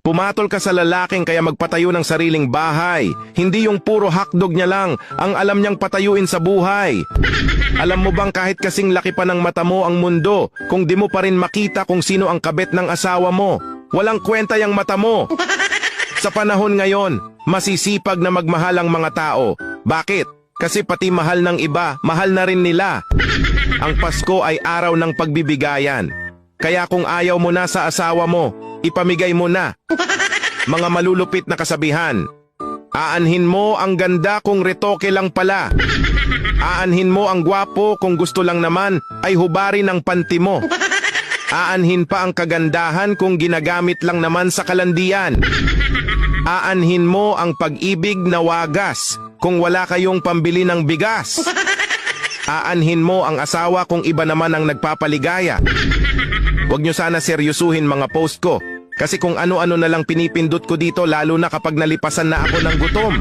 Pumatol ka sa lalaking kaya magpatayo ng sariling bahay. Hindi yung puro hotdog niya lang ang alam niyang patayuin sa buhay. Alam mo bang kahit kasing laki pa ng mata mo ang mundo, kung di mo pa rin makita kung sino ang kabet ng asawa mo, walang kwenta yung mata mo. Sa panahon ngayon, masisipag na magmahal ang mga tao. Bakit? Kasi pati mahal ng iba, mahal na rin nila. Ang Pasko ay araw ng pagbibigayan. Kaya kung ayaw mo na sa asawa mo, ipamigay mo na. Mga malulupit na kasabihan. Aanhin mo ang ganda kung retoke lang pala. Aanhin mo ang gwapo kung gusto lang naman ay hubarin ang panty mo. Aanhin pa ang kagandahan kung ginagamit lang naman sa kalandian. Aanhin mo ang pag-ibig na wagas kung wala kayong pambili ng bigas. Aanhin mo ang asawa kung iba naman ang nagpapaligaya. Huwag nyo sana seryosuhin mga post ko. Kasi kung ano-ano na lang pinipindot ko dito lalo na kapag nalipasan na ako ng gutom.